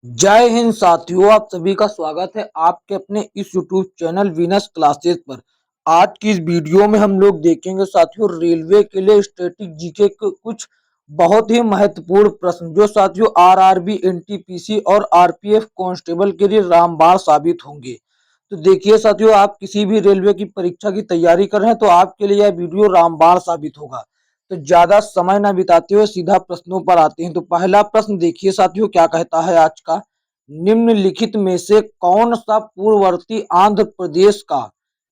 जय हिंद साथियों, आप सभी का स्वागत है आपके अपने इस यूट्यूब चैनल वीनस क्लासेस पर। आज की इस वीडियो में हम लोग देखेंगे साथियों रेलवे के लिए स्टैटिक जीके के कुछ बहुत ही महत्वपूर्ण प्रश्न जो साथियों आरआरबी, एनटीपीसी और आरपीएफ कांस्टेबल के लिए रामबाण साबित होंगे। तो देखिए साथियों, आप किसी भी रेलवे की परीक्षा की तैयारी कर रहे हैं तो आपके लिए यह वीडियो रामबाण साबित होगा। तो ज्यादा समय न बिताते हुए सीधा प्रश्नों पर आते हैं। तो पहला प्रश्न देखिए साथियों, क्या कहता है आज का। निम्नलिखित में से कौन सा पूर्ववर्ती आंध्र प्रदेश का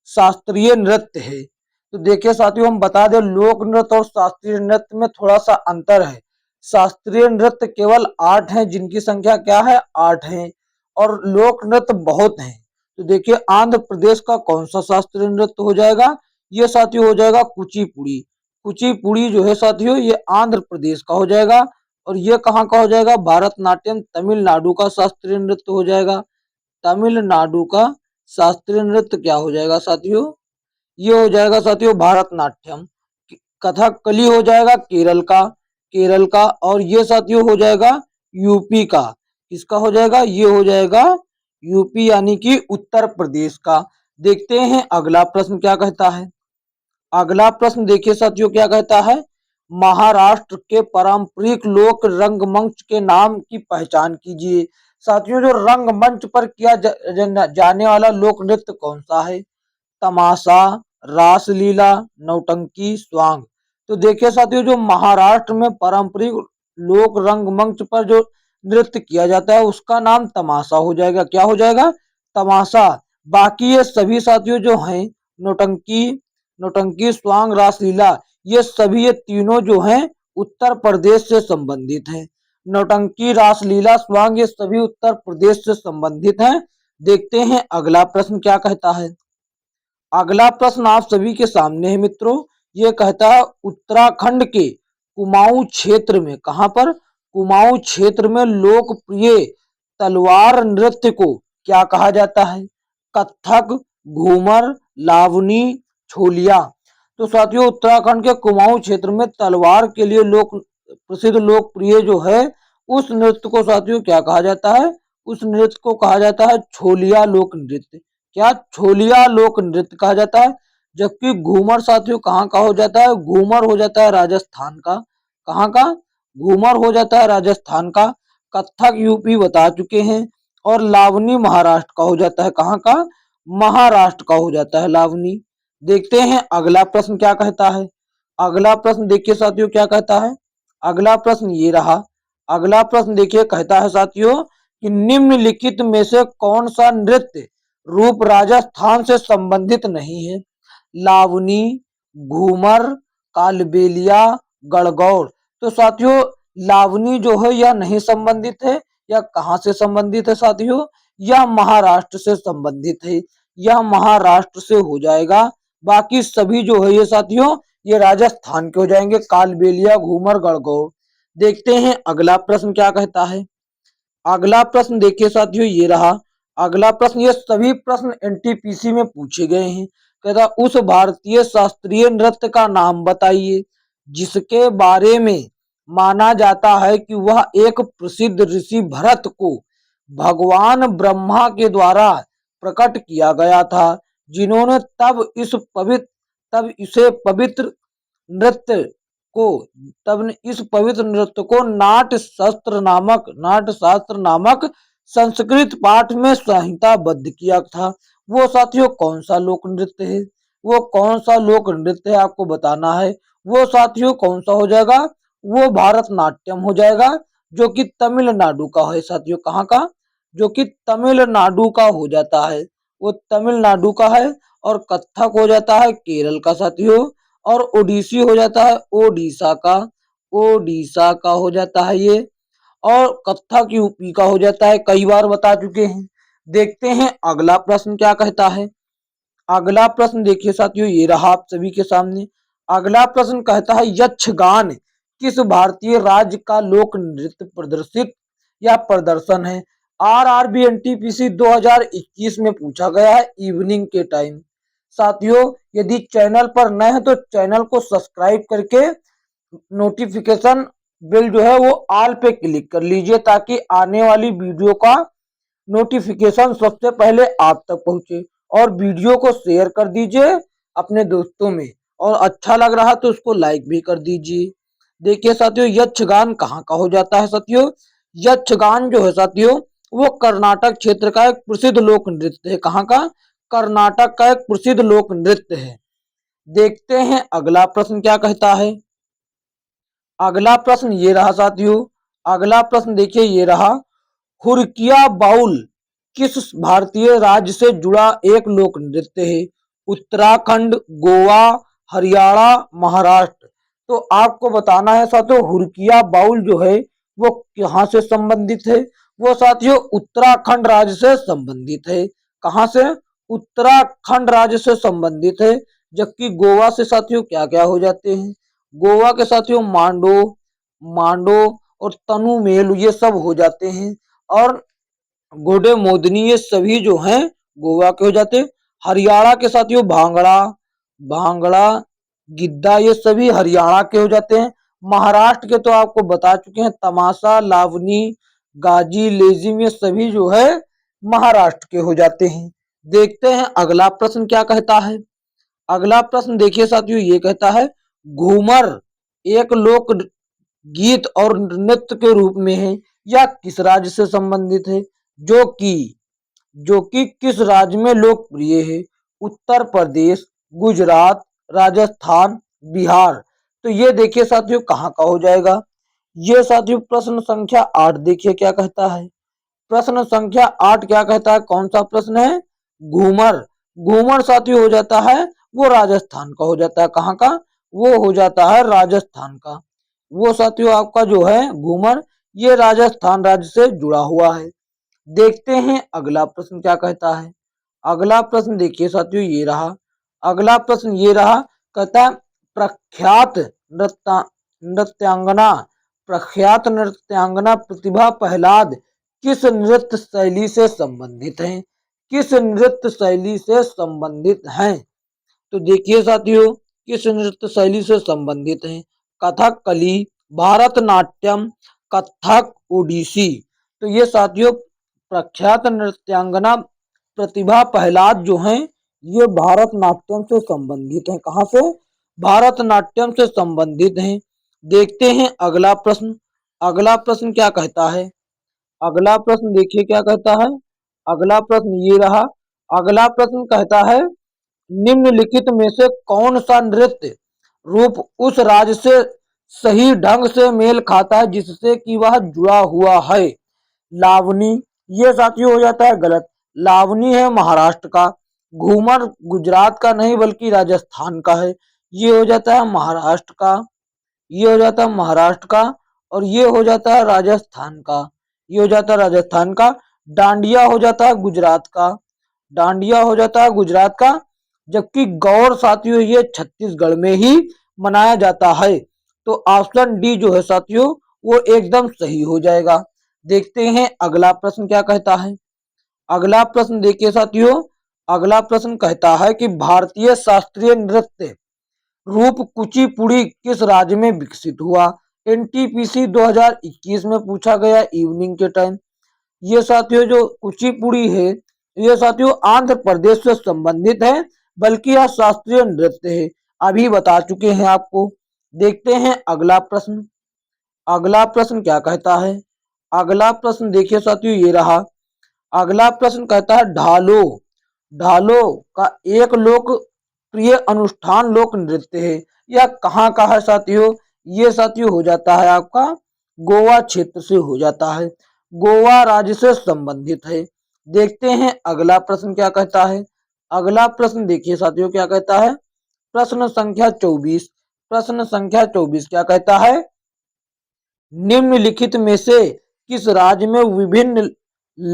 शास्त्रीय नृत्य है। तो देखिए साथियों, हम बता दें लोक नृत्य और शास्त्रीय नृत्य में थोड़ा सा अंतर है। शास्त्रीय नृत्य केवल 8 हैं, जिनकी संख्या क्या है 8 है, और लोक नृत्य बहुत हैं। तो देखिए आंध्र प्रदेश का कौन सा शास्त्रीय नृत्य हो जाएगा, ये साथियों हो जाएगा कुचिपुड़ी। कुचिपुड़ी जो है साथियों ये आंध्र प्रदेश का हो जाएगा। और ये कहाँ का हो जाएगा, भारतनाट्यम तमिलनाडु का शास्त्रीय नृत्य हो जाएगा। तमिलनाडु का शास्त्रीय नृत्य क्या हो जाएगा साथियों, ये हो जाएगा साथियों भारतनाट्यम। कथकली हो जाएगा केरल का। और ये साथियों हो जाएगा यूपी का। किसका हो जाएगा, ये हो जाएगा यूपी यानी कि उत्तर प्रदेश का। देखते हैं अगला प्रश्न क्या कहता है। अगला प्रश्न देखिए साथियों क्या कहता है। महाराष्ट्र के पारंपरिक लोक रंगमंच के नाम की पहचान कीजिए। साथियों जो रंगमंच पर किया जाने वाला लोक नृत्य कौन सा है। तमाशा, रासलीला, नौटंकी, स्वांग। तो देखिए साथियों जो महाराष्ट्र में पारंपरिक लोक रंगमंच पर जो नृत्य किया जाता है उसका नाम तमाशा हो जाएगा। क्या हो जाएगा, तमाशा। बाकी ये सभी साथियों जो हैं नौटंकी नौटंकी स्वांग, रासलीला, ये तीनों जो हैं उत्तर प्रदेश से संबंधित हैं। नौटंकी, रासलीला, स्वांग ये सभी उत्तर प्रदेश से संबंधित हैं। देखते हैं अगला प्रश्न क्या कहता है। अगला प्रश्न आप सभी के सामने है मित्रों। ये कहता है उत्तराखंड के कुमाऊं क्षेत्र में, कहां पर, कुमाऊं क्षेत्र में लोकप्रिय तलवार नृत्य को क्या कहा जाता है। कथक, घूमर, लावनी, छोलिया। तो साथियों उत्तराखंड के कुमाऊं क्षेत्र में तलवार के लिए प्रसिद्ध लोकप्रिय जो है उस नृत्य को साथियों क्या कहा जाता है, उस नृत्य को कहा जाता है छोलिया लोक नृत्य। क्या, छोलिया लोक नृत्य कहा जाता है। जबकि घूमर साथियों कहाँ का हो जाता है, घूमर हो जाता है राजस्थान का। कहाँ का, घूमर हो जाता है राजस्थान का। कथक यूपी बता चुके हैं। और लावनी महाराष्ट्र का हो जाता है, कहाँ का, महाराष्ट्र का हो जाता है लावनी। देखते हैं अगला प्रश्न क्या कहता है। अगला प्रश्न देखिए साथियों क्या कहता है। अगला प्रश्न ये रहा। अगला प्रश्न देखिए कहता है साथियों कि निम्नलिखित में से कौन सा नृत्य रूप राजस्थान से संबंधित नहीं है। लावनी, घूमर, कालबेलिया, गणगौर। तो साथियों लावनी जो है यह नहीं संबंधित है। यह कहां से संबंधित है साथियों, यह महाराष्ट्र से संबंधित है। यह महाराष्ट्र से हो जाएगा। बाकी सभी जो है ये साथियों ये राजस्थान के हो जाएंगे, कालबेलिया, घूमर, गणगौर। देखते हैं अगला प्रश्न क्या कहता है। अगला प्रश्न देखिए साथियों ये रहा। अगला प्रश्न, ये सभी प्रश्न एनटीपीसी में पूछे गए हैं। कहता उस भारतीय शास्त्रीय नृत्य का नाम बताइए जिसके बारे में माना जाता है कि वह एक प्रसिद्ध ऋषि भरत को भगवान ब्रह्मा के द्वारा प्रकट किया गया था, जिन्होंने तब इसे पवित्र नृत्य को तब इस पवित्र नृत्य को नाट्य शास्त्र नामक संस्कृत पाठ में संहिताबद्ध किया था। वो साथियों कौन सा लोक नृत्य है, वो कौन सा लोक नृत्य है आपको बताना है। वो साथियों कौन सा हो जाएगा, वो भारतनाट्यम हो जाएगा, जो कि तमिलनाडु का है साथियों। कहाँ का, जो कि तमिलनाडु का हो जाता है, वो तमिलनाडु का है। और कथक हो जाता है केरल का साथियों। और ओडिसी हो जाता है ओडिशा का हो जाता है ये। और कथक यूपी का हो जाता है, कई बार बता चुके हैं। देखते हैं अगला प्रश्न क्या कहता है। अगला प्रश्न देखिए साथियों ये रहा आप सभी के सामने। अगला प्रश्न कहता है यक्षगान किस भारतीय राज्य का लोक नृत्य प्रदर्शित या प्रदर्शन है। आरआरबी एनटीपीसी 2021 में पूछा गया है इवनिंग के टाइम। साथियों यदि चैनल पर नए हैं तो चैनल को सब्सक्राइब करके नोटिफिकेशन बेल जो है वो ऑल पे क्लिक कर लीजिए ताकि आने वाली वीडियो का नोटिफिकेशन सबसे पहले आप तक पहुंचे। और वीडियो को शेयर कर दीजिए अपने दोस्तों में, और अच्छा लग रहा तो उसको लाइक भी कर दीजिए। देखिए साथियों, यक्षगान कहाँ का हो जाता है साथियों। यक्षगान जो है साथियों वो कर्नाटक क्षेत्र का एक प्रसिद्ध लोक नृत्य है। कहाँ का? कर्नाटक का एक प्रसिद्ध लोक नृत्य है। देखते हैं अगला प्रश्न क्या कहता है। अगला प्रश्न ये रहा साथियों। अगला प्रश्न देखिए ये रहा। हुरकिया बाउल किस भारतीय राज्य से जुड़ा एक लोक नृत्य है? उत्तराखंड, गोवा, हरियाणा, महाराष्ट्र। तो आपको बताना है साथियों, हुरकिया बाउल जो है वो कहाँ से संबंधित है? वो साथियों उत्तराखंड राज्य से संबंधित है। कहाँ से? उत्तराखंड राज्य से संबंधित है। जबकि गोवा से साथियों क्या क्या हो जाते हैं? गोवा के साथियों मांडो, मांडो और तनु मेल ये सब हो जाते हैं। और गोडे मोदनी ये सभी जो हैं गोवा के हो जाते हैं। हरियाणा के साथियों भांगड़ा, भांगड़ा, गिद्दा ये सभी हरियाणा के हो जाते हैं। महाराष्ट्र के तो आपको बता चुके हैं, तमाशा, लावनी, गाजी, लेजिम ये सभी जो है महाराष्ट्र के हो जाते हैं। देखते हैं अगला प्रश्न क्या कहता है। अगला प्रश्न देखिए साथियों ये कहता है, घूमर एक लोक गीत और नृत्य के रूप में है, या किस राज्य से संबंधित है? जो कि किस राज्य में लोकप्रिय है? उत्तर प्रदेश, गुजरात, राजस्थान, बिहार। तो ये देखिए साथियों कहाँ का हो जाएगा। ये साथियों प्रश्न संख्या 8 देखिए क्या कहता है। प्रश्न संख्या 8 क्या कहता है? कौन सा प्रश्न है? घूमर। घूमर साथियों हो जाता है वो राजस्थान का हो जाता है। कहाँ का? वो हो जाता है राजस्थान का। वो साथियों आपका जो है घूमर ये राजस्थान राज्य से जुड़ा हुआ है। देखते हैं अगला प्रश्न क्या कहता है। अगला प्रश्न देखिए साथियों ये रहा। अगला प्रश्न ये रहा, कहता है प्रख्यात नृत्यांगना, प्रख्यात नृत्यांगना प्रतिभा प्रहलाद किस नृत्य शैली से संबंधित हैं? किस नृत्य शैली से संबंधित हैं? तो देखिए साथियों किस नृत्य शैली से संबंधित हैं। कथकली, भारतनाट्यम, कथक, ओडिसी। तो ये साथियों प्रख्यात नृत्यांगना प्रतिभा प्रहलाद जो हैं ये भारतनाट्यम से संबंधित हैं। कहाँ से? भारतनाट्यम से संबंधित हैं। देखते हैं अगला प्रश्न। अगला प्रश्न क्या कहता है। अगला प्रश्न देखिए क्या कहता है। अगला प्रश्न ये रहा। अगला प्रश्न कहता है, निम्नलिखित में से कौन सा नृत्य रूप उस राज्य से सही ढंग से मेल खाता है जिससे कि वह जुड़ा हुआ है? लावनी। ये साथियों हो जाता है गलत। लावनी है महाराष्ट्र का। घूमर गुजरात का नहीं बल्कि राजस्थान का है। ये हो जाता है महाराष्ट्र का। ये हो जाता है महाराष्ट्र का। और ये हो जाता है राजस्थान का। ये हो जाता है राजस्थान का। डांडिया हो जाता है गुजरात का। डांडिया हो जाता है गुजरात का। जबकि गौर साथियों ये छत्तीसगढ़ में ही मनाया जाता है। तो ऑप्शन डी जो है साथियों वो एकदम सही हो जाएगा। देखते हैं अगला प्रश्न क्या कहता है। अगला प्रश्न देखिए साथियों। अगला प्रश्न कहता है कि भारतीय शास्त्रीय नृत्य रूप कुचिपुड़ी किस राज्य में विकसित हुआ? एनटीपीसी 2021 में पूछा गया इवनिंग के टाइम। ये साथियों जो कुचिपुड़ी है ये साथियों आंध्र प्रदेश से संबंधित है, बल्कि यह शास्त्रीय नृत्य है। अभी बता चुके हैं आपको। देखते हैं अगला प्रश्न। अगला प्रश्न क्या कहता है। अगला प्रश्न देखिए साथियों ये रहा। अगला प्रश्न कहता है ढालो। ढालो का एक लोकप्रिय अनुष्ठान लोक नृत्य है। यह कहाँ का है साथियों? ये साथियों हो जाता है आपका गोवा क्षेत्र से हो जाता है। गोवा राज्य से संबंधित है। देखते हैं अगला प्रश्न क्या कहता है। अगला प्रश्न देखिए साथियों क्या कहता है। प्रश्न संख्या 24। प्रश्न संख्या 24 क्या कहता है, निम्नलिखित में से किस राज्य में विभिन्न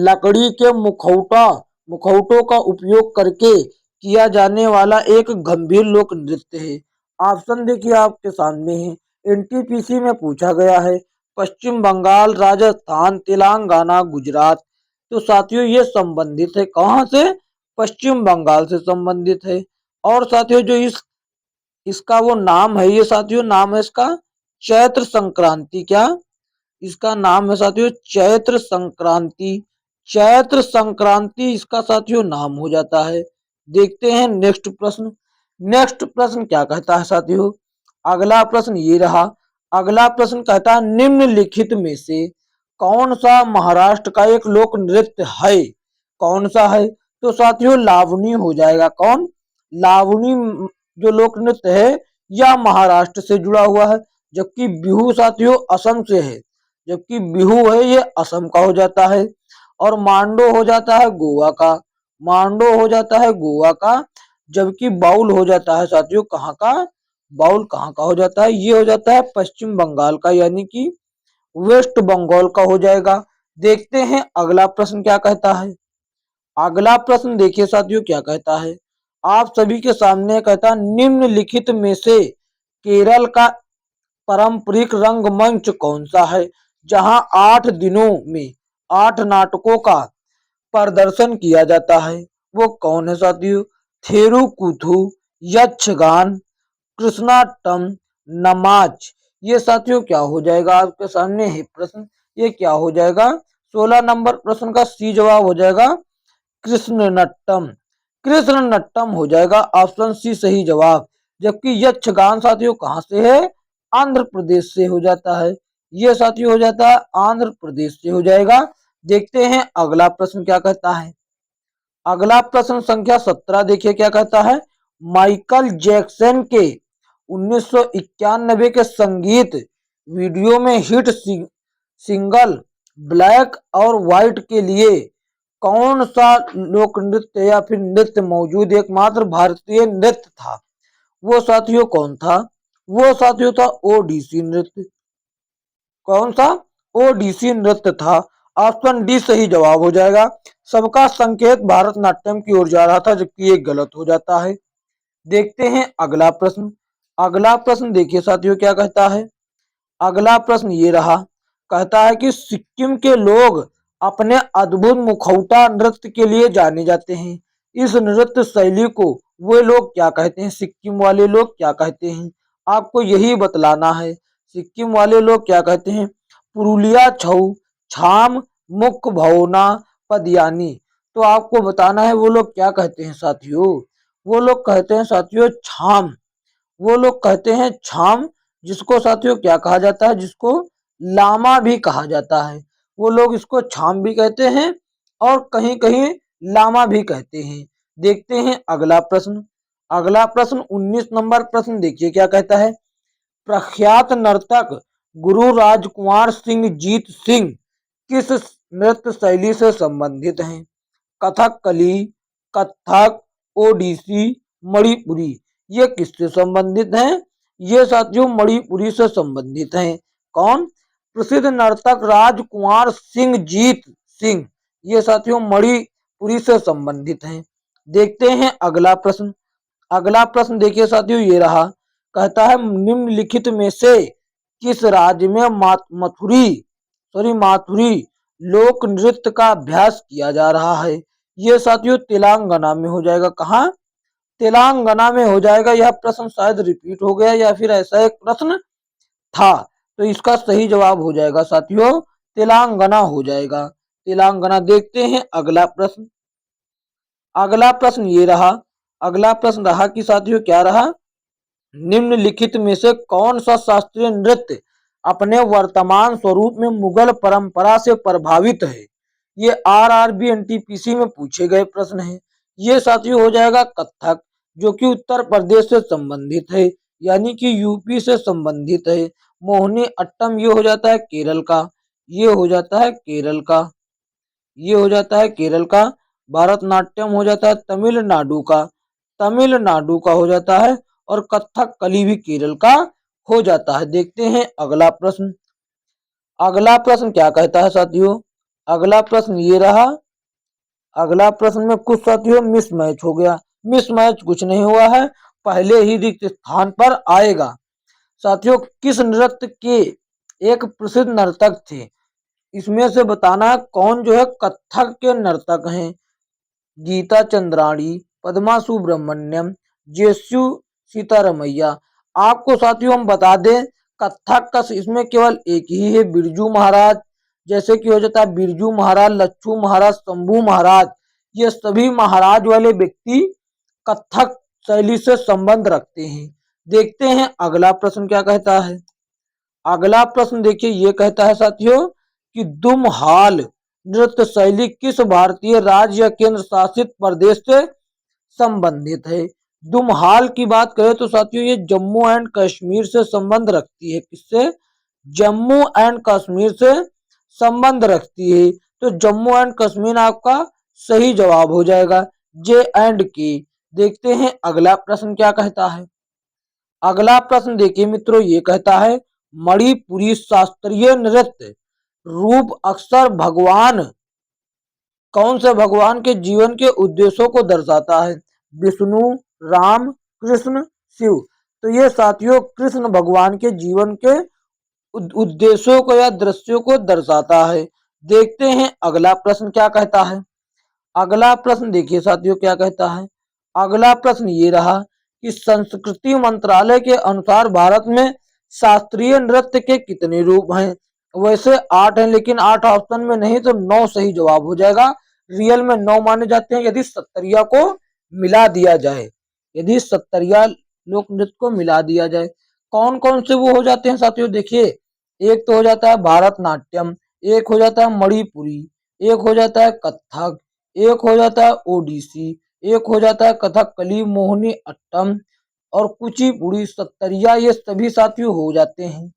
लकड़ी के मुखौटों का उपयोग करके किया जाने वाला एक गंभीर लोक नृत्य है? ऑप्शन देखिए आपके सामने है। एनटीपीसी में पूछा गया है। पश्चिम बंगाल, राजस्थान, तेलंगाना, गुजरात। तो साथियों ये संबंधित है कहाँ से? पश्चिम बंगाल से संबंधित है। और साथियों जो इसका वो नाम है, ये साथियों नाम है इसका चैत्र संक्रांति। क्या इसका नाम है साथियों? चैत्र संक्रांति। चैत्र संक्रांति इसका साथियों नाम हो जाता है। देखते हैं नेक्स्ट प्रश्न। नेक्स्ट प्रश्न क्या कहता है साथियों? अगला प्रश्न ये रहा। अगला प्रश्न कहता है निम्नलिखित में से कौन सा महाराष्ट्र का एक लोक नृत्य है? कौन सा है? तो साथियों लावणी हो जाएगा। कौन? लावणी जो लोक नृत्य है यह महाराष्ट्र से जुड़ा हुआ है। जबकि बिहू साथियों असम से है। जबकि बिहू है ये असम का हो जाता है। और मांडो हो जाता है गोवा का। मांडो हो जाता है गोवा का। जबकि बाउल हो जाता है साथियों कहाँ का? बाउल कहाँ का हो जाता है? ये हो जाता है पश्चिम बंगाल का, यानी कि वेस्ट बंगाल का हो जाएगा। देखते हैं अगला प्रश्न क्या कहता है। अगला प्रश्न देखिए साथियों क्या कहता है। आप सभी के सामने कहता है निम्नलिखित में से केरल का पारंपरिक रंगमंच कौन सा है जहां 8 दिनों में 8 नाटकों का प्रदर्शन किया जाता है? वो कौन है साथियों? थेरुकूथु, यक्षगान, कृष्णाटम, नमाज। ये साथियों क्या हो जाएगा? आपके सामने है प्रश्न। ये क्या हो जाएगा? 16 नंबर प्रश्न का सी जवाब हो जाएगा कृष्णनट्टम। कृष्णनट्टम हो जाएगा ऑप्शन सी सही जवाब। जबकि यक्षगान साथियों कहाँ से है? आंध्र प्रदेश से हो जाता है। ये साथियों हो जाता है आंध्र प्रदेश से हो जाएगा। देखते हैं अगला प्रश्न क्या कहता है। अगला प्रश्न संख्या 17 देखिए क्या कहता है। माइकल जैक्सन के 1991 के संगीत वीडियो में हिट सिंगल ब्लैक और व्हाइट के लिए कौन सा लोक नृत्य या फिर नृत्य मौजूद एकमात्र भारतीय नृत्य था? वो साथियों कौन था? वो साथियों था ओडिसी नृत्य। कौन सा? ओडिसी नृत्य था। ऑप्शन डी सही जवाब हो जाएगा। सबका संकेत भारतनाट्यम की ओर जा रहा था, जबकि ये गलत हो जाता है। देखते हैं अगला प्रश्न। अगला प्रश्न देखिए साथियों क्या कहता है। अगला प्रश्न ये रहा। कहता है कि सिक्किम के लोग अपने अद्भुत मुखौटा नृत्य के लिए जाने जाते हैं। इस नृत्य शैली को वे लोग क्या कहते हैं? सिक्किम वाले लोग क्या कहते हैं? आपको यही बतलाना है। सिक्किम वाले लोग क्या कहते हैं? पुरुलिया छऊ, छाम, मुख भवना, पदयानी। तो आपको बताना है वो लोग क्या कहते हैं साथियों। वो लोग कहते हैं साथियों छाम। वो लोग कहते हैं छाम, जिसको साथियों क्या कहा जाता है? जिसको लामा भी कहा जाता है। वो लोग इसको छाम भी कहते हैं और कहीं कहीं लामा भी कहते हैं। देखते हैं अगला प्रश्न। अगला प्रश्न 19 नंबर प्रश्न देखिए क्या कहता है। प्रख्यात नर्तक गुरु राजकुमार सिंह जीत सिंह किस नृत्य शैली से संबंधित हैं? कथकली, कथक, ओडिसी, मणिपुरी। ये किससे संबंधित हैं? ये साथियों मणिपुरी से संबंधित हैं। कौन? प्रसिद्ध नर्तक राजकुमार सिंह जीत सिंह। ये साथियों मणिपुरी से संबंधित हैं। देखते हैं अगला प्रश्न। अगला प्रश्न देखिए साथियों ये रहा। कहता है निम्नलिखित में से किस राज्य में माथुरी लोक नृत्य का अभ्यास किया जा रहा है? ये साथियों तेलंगाना में हो जाएगा। कहाँ? तेलंगाना में हो जाएगा। यह प्रश्न शायद रिपीट हो गया या फिर ऐसा एक प्रश्न था। तो इसका सही जवाब हो जाएगा साथियों तेलंगाना हो जाएगा। तेलंगाना। देखते हैं अगला प्रश्न। अगला प्रश्न ये रहा। अगला प्रश्न रहा कि साथियों क्या रहा। निम्नलिखित में से कौन सा शास्त्रीय नृत्य अपने वर्तमान स्वरूप में मुगल परंपरा से प्रभावित है? ये आरआरबी एनटीपीसी में पूछे गए प्रश्न है। ये साथियों हो जाएगा कथक, जो कि उत्तर प्रदेश से संबंधित है, यानी कि यूपी से संबंधित है। मोहिनी अट्टम ये हो जाता है केरल का। ये हो जाता है केरल का। ये हो जाता है केरल का। भारतनाट्यम हो जाता है तमिलनाडु का। तमिलनाडु का हो जाता है। और कथक कली भी केरल का हो जाता है। देखते हैं अगला प्रश्न। अगला प्रश्न क्या कहता है साथियों। अगला प्रश्न ये रहा। अगला प्रश्न में कुछ साथियों मिसमैच हो गया। मिसमैच कुछ नहीं हुआ है, पहले ही रिक्त स्थान पर आएगा। साथियों किस नृत्य के एक प्रसिद्ध नर्तक थे? इसमें से बताना है कौन जो है कथक के नर्तक हैं। गीता चंद्राणी, पद्मा सुब्रमण्यम, जेसु सीतारमैया। आपको साथियों हम बता दें कथक का इसमें केवल एक ही है, बिरजू महाराज। जैसे कि हो जाता है बिरजू महाराज, लच्छू महाराज, शंभू महाराज, ये सभी महाराज वाले व्यक्ति कथक शैली से संबंध रखते हैं। देखते हैं अगला प्रश्न क्या कहता है। अगला प्रश्न देखिए, ये कहता है साथियों कि दुमहाल नृत्य शैली किस भारतीय राज्य या केंद्र शासित प्रदेश से संबंधित है। दुमहाल की बात करें तो साथियों ये जम्मू एंड कश्मीर से संबंध रखती है। किससे? जम्मू एंड कश्मीर से संबंध रखती है। तो जम्मू एंड कश्मीर आपका सही जवाब हो जाएगा, जे एंड के। देखते हैं अगला प्रश्न क्या कहता है। अगला प्रश्न देखिए मित्रों, ये कहता है मणिपुरी शास्त्रीय नृत्य रूप अक्सर भगवान कौन से भगवान के जीवन के उद्देश्यों को दर्शाता है। विष्णु, राम, कृष्ण, शिव। तो ये साथियों कृष्ण भगवान के जीवन के उद्देश्यों को या दृश्यों को दर्शाता है। देखते हैं अगला प्रश्न क्या कहता है। अगला प्रश्न देखिए साथियों क्या कहता है। अगला प्रश्न ये रहा कि संस्कृति मंत्रालय के अनुसार भारत में शास्त्रीय नृत्य के कितने रूप हैं। वैसे 8 हैं, लेकिन 8 ऑप्शन में नहीं तो 9 सही जवाब हो जाएगा। रियल में 9 माने जाते हैं यदि सत्तरिया को मिला दिया जाए, यदि सत्तरिया लोक नृत्य को मिला दिया जाए। कौन कौन से वो हो जाते हैं साथियों देखिए, एक तो हो जाता है भारतनाट्यम, एक हो जाता है मणिपुरी, एक हो जाता है कथक, एक हो जाता है ओडिसी, एक हो जाता है कथकली, मोहिनी अट्टम और कुचिपुड़ी, सत्तरिया। ये सभी साथियों हो जाते हैं।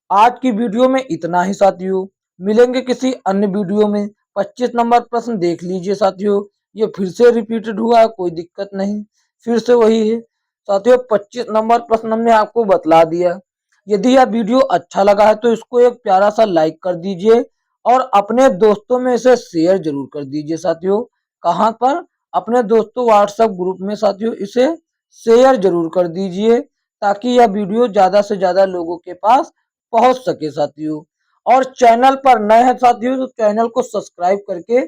आज की वीडियो में इतना ही साथियों, मिलेंगे किसी अन्य वीडियो में। 25 नंबर प्रश्न देख लीजिए साथियों, ये फिर से रिपीटेड हुआ है, कोई दिक्कत नहीं, फिर से वही है साथियों। 25 नंबर प्रश्न हमने आपको बतला दिया। यदि यह वीडियो अच्छा लगा है तो इसको एक प्यारा सा लाइक कर दीजिए और अपने दोस्तों में इसे शेयर जरूर कर दीजिए साथियों। कहाँ पर? अपने दोस्तों व्हाट्सएप ग्रुप में साथियों इसे शेयर जरूर कर दीजिए, ताकि यह वीडियो ज्यादा से ज्यादा लोगों के पास पहुंच सके साथियों। और चैनल पर नए हैं साथियों तो चैनल को सब्सक्राइब करके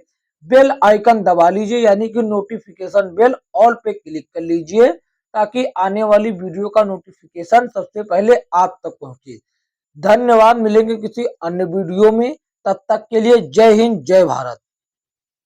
बेल आइकन दबा लीजिए, यानी कि नोटिफिकेशन बेल ऑल पे क्लिक कर लीजिए, ताकि आने वाली वीडियो का नोटिफिकेशन सबसे पहले आप तक पहुंचे। धन्यवाद, मिलेंगे किसी अन्य वीडियो में, तब तक के लिए जय हिंद, जय भारत।